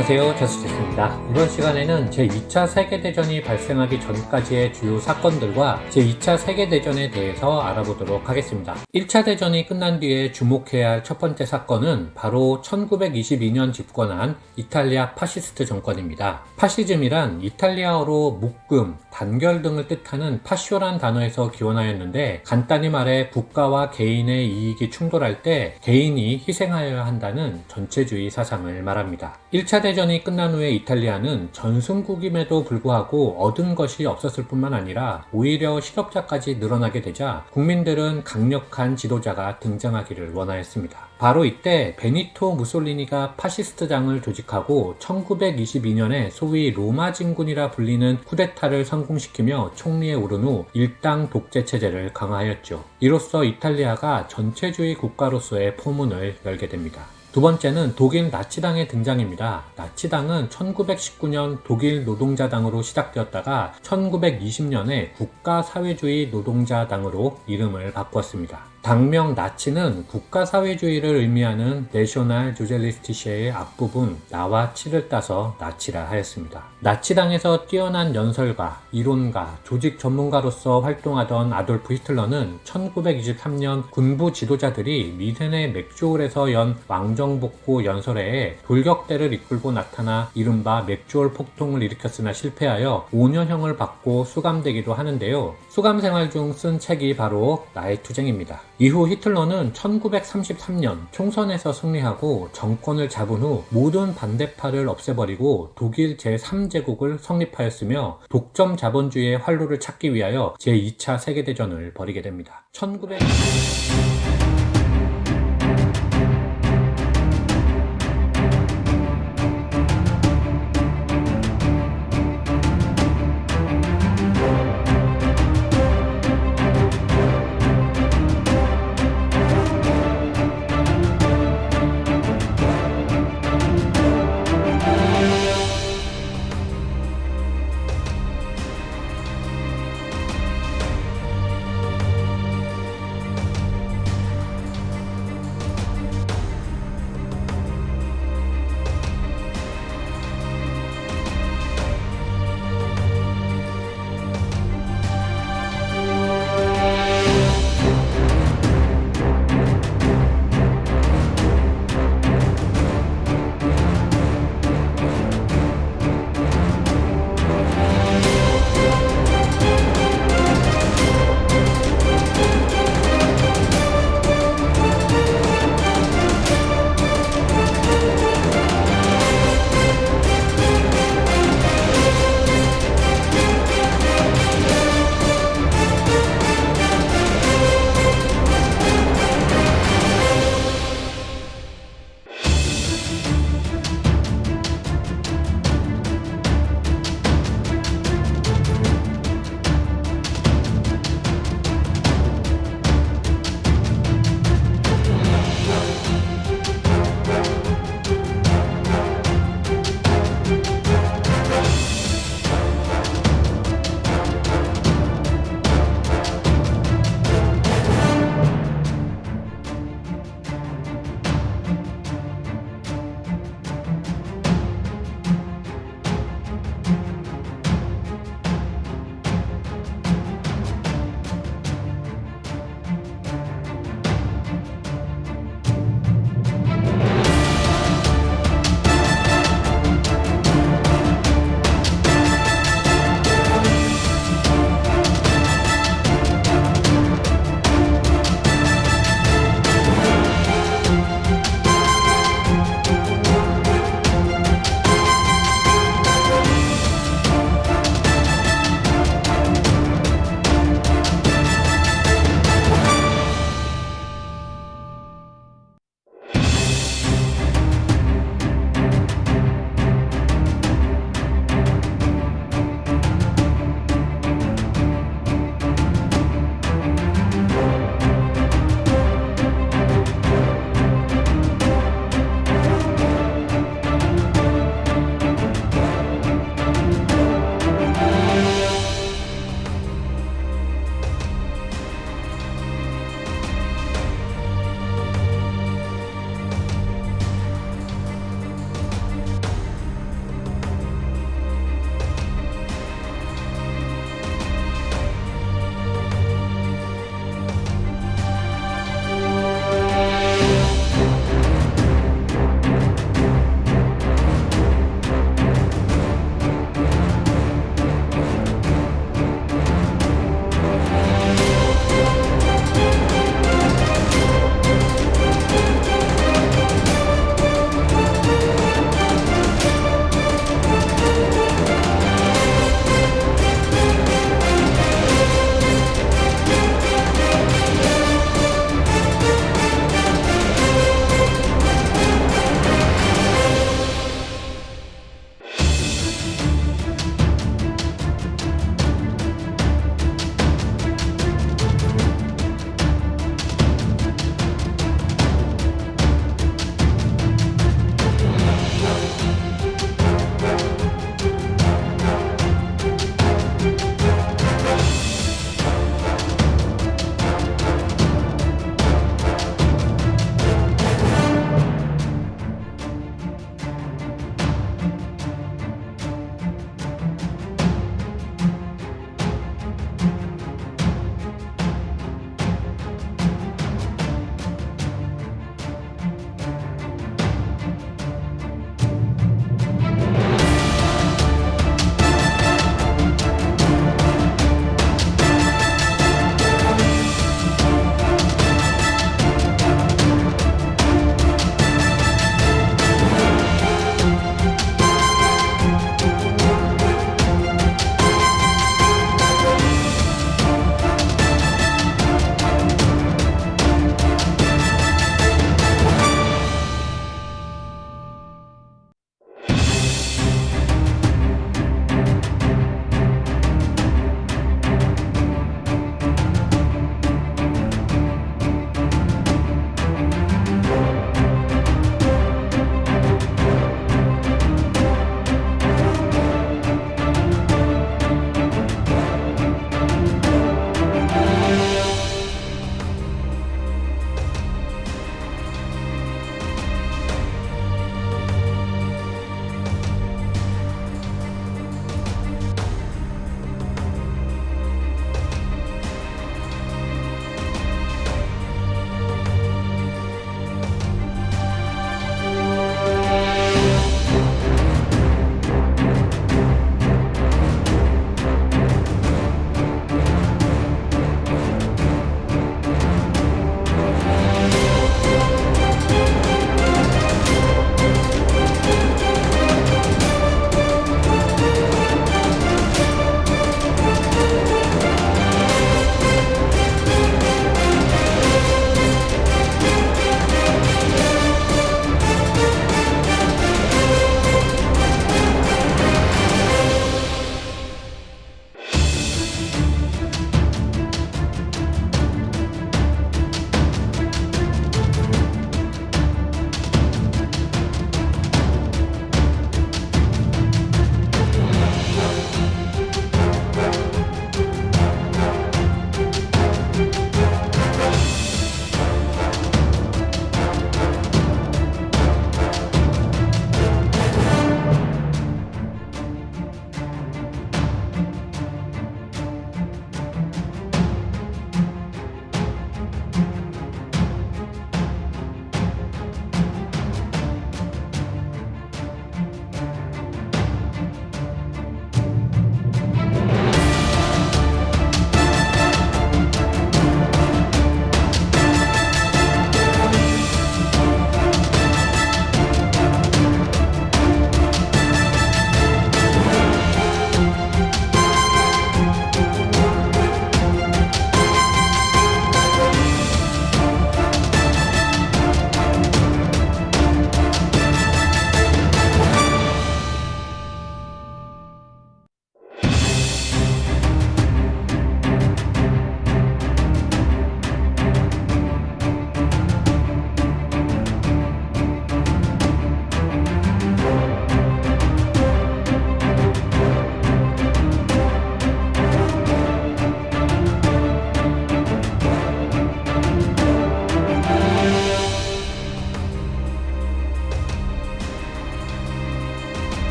안녕하세요, 자수제스입니다. 이번 시간에는 제2차 세계대전이 발생하기 전까지의 주요 사건들과 제2차 세계대전에 대해서 알아보도록 하겠습니다. 1차 대전이 끝난 뒤에 주목해야 할 첫 번째 사건은 바로 1922년 집권한 이탈리아 파시스트 정권입니다. 파시즘이란 이탈리아어로 묶음, 단결 등을 뜻하는 파쇼란 단어에서 기원하였는데, 간단히 말해 국가와 개인의 이익이 충돌할 때 개인이 희생하여야 한다는 전체주의 사상을 말합니다. 1차 대전이 끝난 후에 이탈리아는 전승국임에도 불구하고 얻은 것이 없었을 뿐만 아니라 오히려 실업자까지 늘어나게 되자 국민들은 강력한 지도자가 등장하기를 원하였습니다. 바로 이때 베니토 무솔리니가 파시스트당을 조직하고 1922년에 소위 로마 진군이라 불리는 쿠데타를 성공시키며 총리에 오른 후 일당 독재 체제를 강화하였죠. 이로써 이탈리아가 전체주의 국가로서의 포문을 열게 됩니다. 두 번째는 독일 나치당의 등장입니다. 나치당은 1919년 독일 노동자당으로 시작되었다가 1920년에 국가사회주의 노동자당으로 이름을 바꾸었습니다. 당명 나치는 국가사회주의를 의미하는 내셔널 조젤리스티시의 앞부분 나와 치를 따서 나치라 하였습니다. 나치당에서 뛰어난 연설가, 이론가, 조직 전문가로서 활동하던 아돌프 히틀러는 1923년 군부 지도자들이 미헨의 맥주홀에서 연 왕정복고 연설회에 돌격대를 이끌고 나타나 이른바 맥주홀 폭동을 일으켰으나 실패하여 5년형을 받고 수감되기도 하는데요. 수감 생활 중 쓴 책이 바로 나의 투쟁입니다. 이후 히틀러는 1933년 총선에서 승리하고 정권을 잡은 후 모든 반대파를 없애버리고 독일 제3제국을 성립하였으며 독점 자본주의의 활로를 찾기 위하여 제2차 세계대전을 벌이게 됩니다.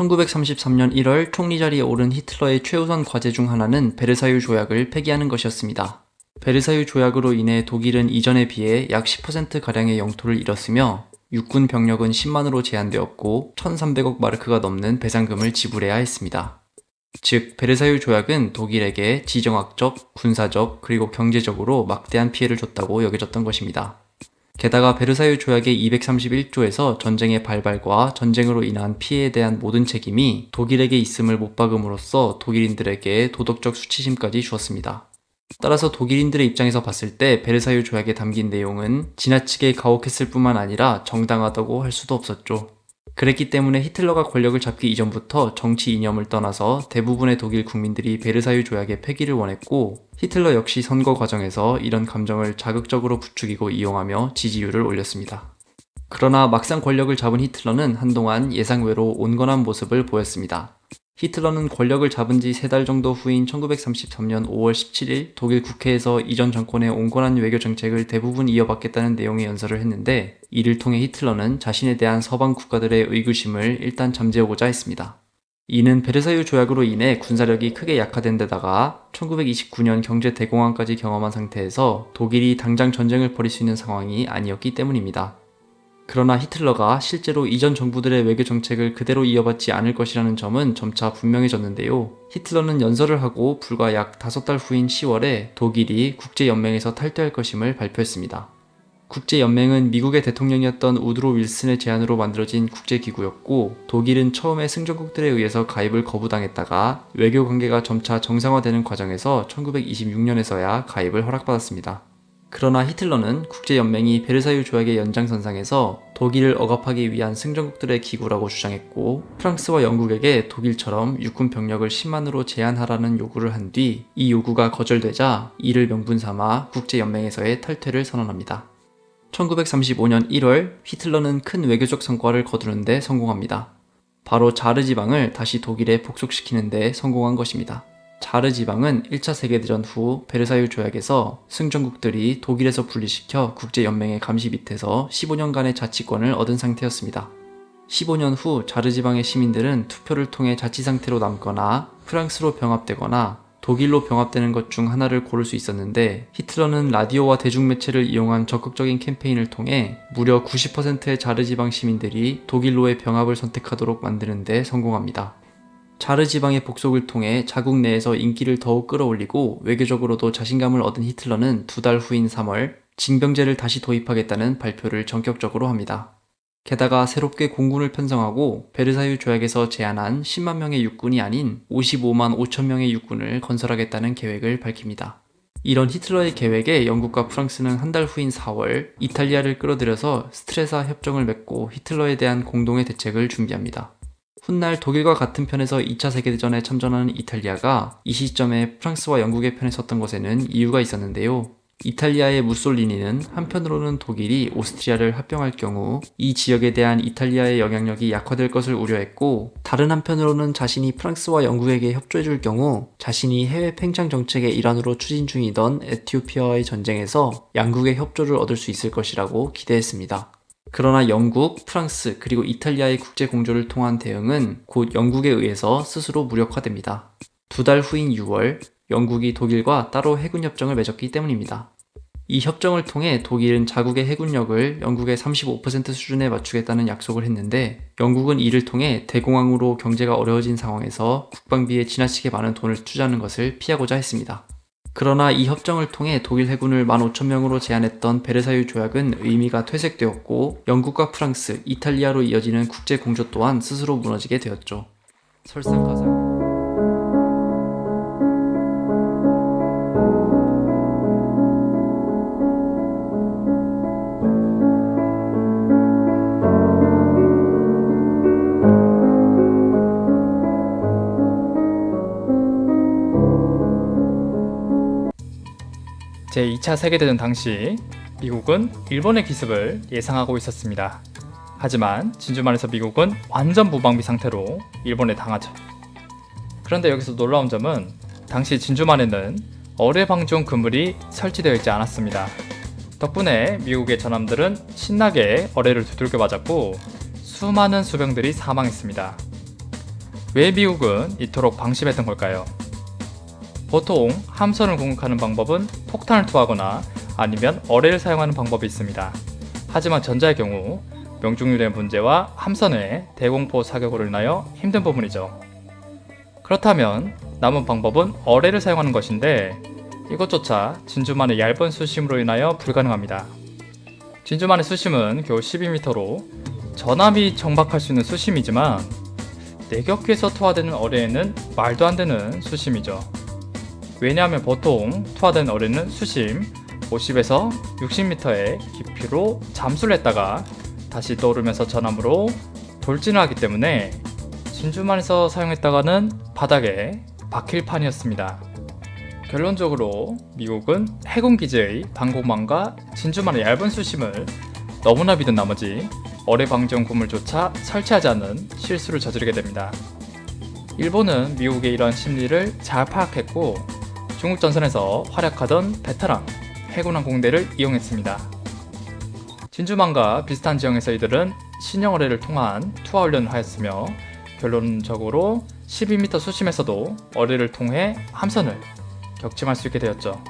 1933년 1월 총리 자리에 오른 히틀러의 최우선 과제 중 하나는 베르사유 조약을 폐기하는 것이었습니다. 베르사유 조약으로 인해 독일은 이전에 비해 약 10%가량의 영토를 잃었으며 육군 병력은 10만으로 제한되었고 1,300억 마르크가 넘는 배상금을 지불해야 했습니다. 즉, 베르사유 조약은 독일에게 지정학적, 군사적, 그리고 경제적으로 막대한 피해를 줬다고 여겨졌던 것입니다. 게다가 베르사유 조약의 231조에서 전쟁의 발발과 전쟁으로 인한 피해에 대한 모든 책임이 독일에게 있음을 못 박음으로써 독일인들에게 도덕적 수치심까지 주었습니다. 따라서 독일인들의 입장에서 봤을 때 베르사유 조약에 담긴 내용은 지나치게 가혹했을 뿐만 아니라 정당하다고 할 수도 없었죠. 그랬기 때문에 히틀러가 권력을 잡기 이전부터 정치 이념을 떠나서 대부분의 독일 국민들이 베르사유 조약의 폐기를 원했고, 히틀러 역시 선거 과정에서 이런 감정을 자극적으로 부추기고 이용하며 지지율을 올렸습니다. 그러나 막상 권력을 잡은 히틀러는 한동안 예상외로 온건한 모습을 보였습니다. 히틀러는 권력을 잡은 지 3달 정도 후인 1933년 5월 17일 독일 국회에서 이전 정권의 온건한 외교 정책을 대부분 이어받겠다는 내용의 연설을 했는데, 이를 통해 히틀러는 자신에 대한 서방 국가들의 의구심을 일단 잠재우고자 했습니다. 이는 베르사유 조약으로 인해 군사력이 크게 약화된 데다가 1929년 경제 대공황까지 경험한 상태에서 독일이 당장 전쟁을 벌일 수 있는 상황이 아니었기 때문입니다. 그러나 히틀러가 실제로 이전 정부들의 외교 정책을 그대로 이어받지 않을 것이라는 점은 점차 분명해졌는데요. 히틀러는 연설을 하고 불과 약 5달 후인 10월에 독일이 국제연맹에서 탈퇴할 것임을 발표했습니다. 국제연맹은 미국의 대통령이었던 우드로 윌슨의 제안으로 만들어진 국제기구였고, 독일은 처음에 승전국들에 의해서 가입을 거부당했다가 외교 관계가 점차 정상화되는 과정에서 1926년에서야 가입을 허락받았습니다. 그러나 히틀러는 국제연맹이 베르사유 조약의 연장선상에서 독일을 억압하기 위한 승전국들의 기구라고 주장했고, 프랑스와 영국에게 독일처럼 육군 병력을 10만으로 제한하라는 요구를 한 뒤 이 요구가 거절되자 이를 명분 삼아 국제연맹에서의 탈퇴를 선언합니다. 1935년 1월 히틀러는 큰 외교적 성과를 거두는 데 성공합니다. 바로 자르 지방을 다시 독일에 복속시키는 데 성공한 것입니다. 자르 지방은 1차 세계대전 후 베르사유 조약에서 승전국들이 독일에서 분리시켜 국제연맹의 감시 밑에서 15년간의 자치권을 얻은 상태였습니다. 15년 후 자르 지방의 시민들은 투표를 통해 자치 상태로 남거나 프랑스로 병합되거나 독일로 병합되는 것 중 하나를 고를 수 있었는데, 히틀러는 라디오와 대중매체를 이용한 적극적인 캠페인을 통해 무려 90%의 자르 지방 시민들이 독일로의 병합을 선택하도록 만드는 데 성공합니다. 자르 지방의 복속을 통해 자국 내에서 인기를 더욱 끌어올리고 외교적으로도 자신감을 얻은 히틀러는 2달 후인 3월 징병제를 다시 도입하겠다는 발표를 전격적으로 합니다. 게다가 새롭게 공군을 편성하고 베르사유 조약에서 제안한 10만 명의 육군이 아닌 55만 5천 명의 육군을 건설하겠다는 계획을 밝힙니다. 이런 히틀러의 계획에 영국과 프랑스는 한 달 후인 4월 이탈리아를 끌어들여서 스트레사 협정을 맺고 히틀러에 대한 공동의 대책을 준비합니다. 훗날 독일과 같은 편에서 2차 세계대전에 참전하는 이탈리아가 이 시점에 프랑스와 영국의 편에 섰던 것에는 이유가 있었는데요. 이탈리아의 무솔리니는 한편으로는 독일이 오스트리아를 합병할 경우 이 지역에 대한 이탈리아의 영향력이 약화될 것을 우려했고, 다른 한편으로는 자신이 프랑스와 영국에게 협조해줄 경우 자신이 해외 팽창 정책의 일환으로 추진 중이던 에티오피아와의 전쟁에서 양국의 협조를 얻을 수 있을 것이라고 기대했습니다. 그러나 영국, 프랑스, 그리고 이탈리아의 국제 공조를 통한 대응은 곧 영국에 의해서 스스로 무력화됩니다. 2달 후인 6월, 영국이 독일과 따로 해군협정을 맺었기 때문입니다. 이 협정을 통해 독일은 자국의 해군력을 영국의 35% 수준에 맞추겠다는 약속을 했는데, 영국은 이를 통해 대공황으로 경제가 어려워진 상황에서 국방비에 지나치게 많은 돈을 투자하는 것을 피하고자 했습니다. 그러나 이 협정을 통해 독일 해군을 15,000명으로 제한했던 베르사유 조약은 의미가 퇴색되었고, 영국과 프랑스, 이탈리아로 이어지는 국제 공조 또한 스스로 무너지게 되었죠. 설상가상 제2차 세계대전 당시 미국은 일본의 기습을 예상하고 있었습니다. 하지만 진주만에서 미국은 완전 무방비 상태로 일본에 당하죠. 그런데 여기서 놀라운 점은 당시 진주만에는 어뢰방지용 그물이 설치되어 있지 않았습니다. 덕분에 미국의 전함들은 신나게 어뢰를 두들겨 맞았고 수많은 수병들이 사망했습니다. 왜 미국은 이토록 방심했던 걸까요? 보통 함선을 공격하는 방법은 폭탄을 투하하거나 아니면 어뢰를 사용하는 방법이 있습니다. 하지만 전자의 경우 명중률의 문제와 함선의 대공포 사격으로 인하여 힘든 부분이죠. 그렇다면 남은 방법은 어뢰를 사용하는 것인데 이것조차 진주만의 얇은 수심으로 인하여 불가능합니다. 진주만의 수심은 겨우 12m로 전함이 정박할 수 있는 수심이지만 내격기에서 투하되는 어뢰에는 말도 안 되는 수심이죠. 왜냐하면 보통 투하된 어뢰는 수심 50에서 60m의 깊이로 잠수를 했다가 다시 떠오르면서 전함으로 돌진을 하기 때문에 진주만에서 사용했다가는 바닥에 박힐 판이었습니다. 결론적으로 미국은 해군 기지의 방공망과 진주만의 얇은 수심을 너무나 믿은 나머지 어뢰 방지용 구물조차 설치하지 않은 실수를 저지르게 됩니다. 일본은 미국의 이러한 심리를 잘 파악했고 중국 전선에서 활약하던 베테랑 해군 항공대를 이용했습니다. 진주만과 비슷한 지형에서 이들은 신형 어뢰를 통한 투하 훈련을 하였으며 결론적으로 12m 수심에서도 어뢰를 통해 함선을 격침할 수 있게 되었죠.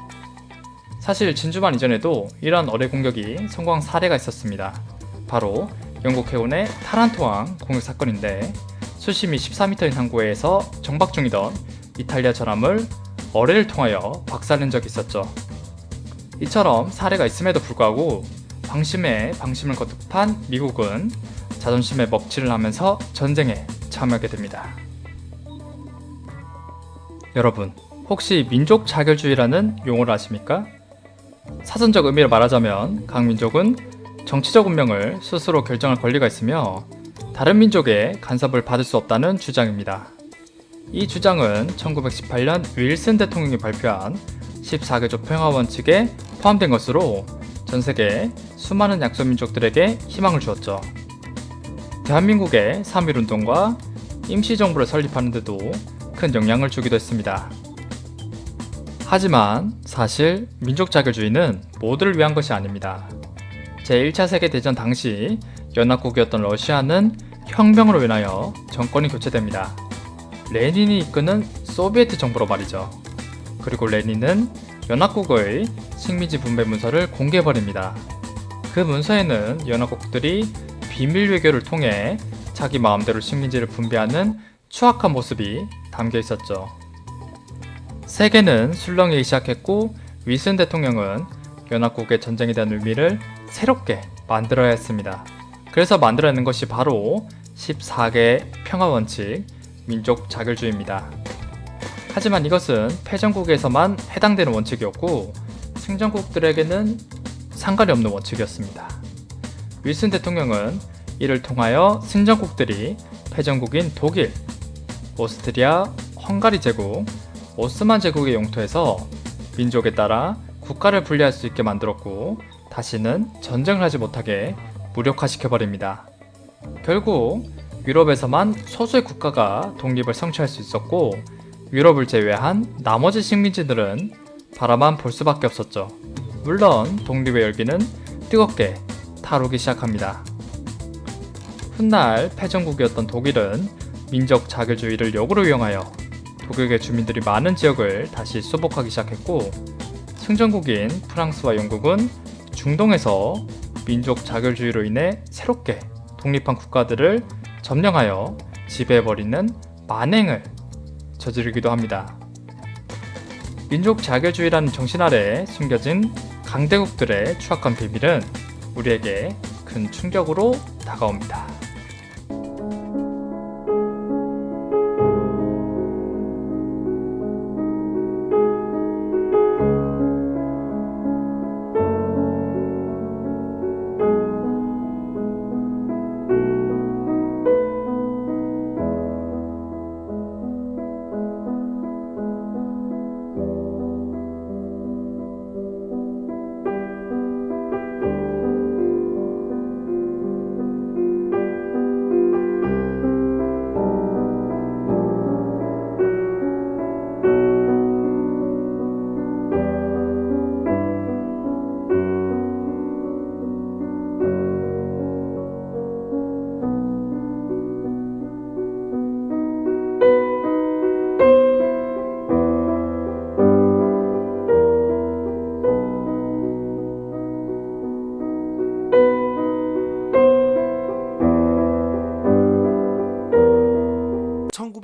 사실 진주만 이전에도 이러한 어뢰 공격이 성공한 사례가 있었습니다. 바로 영국 해군의 타란토항 공격 사건인데 수심이 14m인 항구에서 정박 중이던 이탈리아 전함을 어뢰를 통하여 박살낸 적이 있었죠. 이처럼 사례가 있음에도 불구하고 방심에 방심을 거듭한 미국은 자존심에 먹칠을 하면서 전쟁에 참여하게 됩니다. 여러분, 혹시 민족 자결주의라는 용어를 아십니까? 사전적 의미를 말하자면 각 민족은 정치적 운명을 스스로 결정할 권리가 있으며 다른 민족의 간섭을 받을 수 없다는 주장입니다. 이 주장은 1918년 윌슨 대통령이 발표한 14개조 평화 원칙에 포함된 것으로 전 세계 수많은 약소민족들에게 희망을 주었죠. 대한민국의 3.1운동과 임시정부를 설립하는 데도 큰 영향을 주기도 했습니다. 하지만 사실 민족 자결주의는 모두를 위한 것이 아닙니다. 제1차 세계대전 당시 연합국이었던 러시아는 혁명으로 인하여 정권이 교체됩니다. 레닌이 이끄는 소비에트 정부로 말이죠. 그리고 레닌은 연합국의 식민지 분배 문서를 공개해버립니다. 그 문서에는 연합국들이 비밀 외교를 통해 자기 마음대로 식민지를 분배하는 추악한 모습이 담겨 있었죠. 세계는 술렁이기 시작했고 윌슨 대통령은 연합국의 전쟁에 대한 의미를 새롭게 만들어야 했습니다. 그래서 만들어낸 것이 바로 14개 평화원칙 민족 자결주의입니다. 하지만 이것은 패전국에서만 해당되는 원칙이었고 승전국들에게는 상관이 없는 원칙이었습니다. 윌슨 대통령은 이를 통하여 승전국들이 패전국인 독일, 오스트리아, 헝가리 제국, 오스만 제국의 영토에서 민족에 따라 국가를 분리할 수 있게 만들었고 다시는 전쟁을 하지 못하게 무력화시켜버립니다. 결국 유럽에서만 소수의 국가가 독립을 성취할 수 있었고 유럽을 제외한 나머지 식민지들은 바라만 볼 수밖에 없었죠. 물론 독립의 열기는 뜨겁게 타오르기 시작합니다. 훗날 패전국이었던 독일은 민족 자결주의를 역으로 이용하여 독일계 주민들이 많은 지역을 다시 수복하기 시작했고 승전국인 프랑스와 영국은 중동에서 민족 자결주의로 인해 새롭게 독립한 국가들을 점령하여 지배해버리는 만행을 저지르기도 합니다. 민족 자결주의라는 정신 아래 숨겨진 강대국들의 추악한 비밀은 우리에게 큰 충격으로 다가옵니다.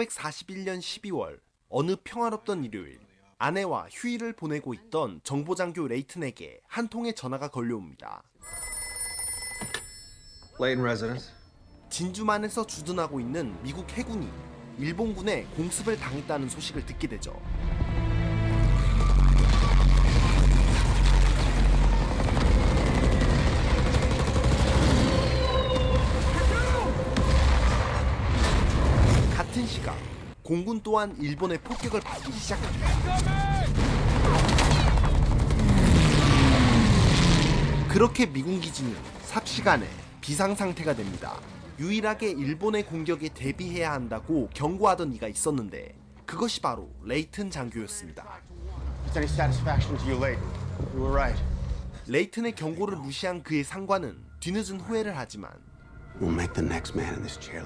1941년 12월 어느 평화롭던 일요일 아내와 휴일을 보내고 있던 정보장교 레이튼에게 한 통의 전화가 걸려옵니다. Layton residence. 진주만에서 주둔하고 있는 미국 해군이 일본군에 공습을 당했다는 소식을 듣게 되죠. 같은 시각 공군 또한 일본의 폭격을 받기 시작합니다. 그렇게 미군 기지는 삽시간에 비상상태가 됩니다. 유일하게 일본의 공격에 대비해야 한다고 경고하던 이가 있었는데 그것이 바로 레이튼 장교였습니다. It's any satisfaction to you, Layton. You were right. 레이튼의 경고를 무시한 그의 상관은 뒤늦은 후회를 하지만 We'll make the next man in this chair.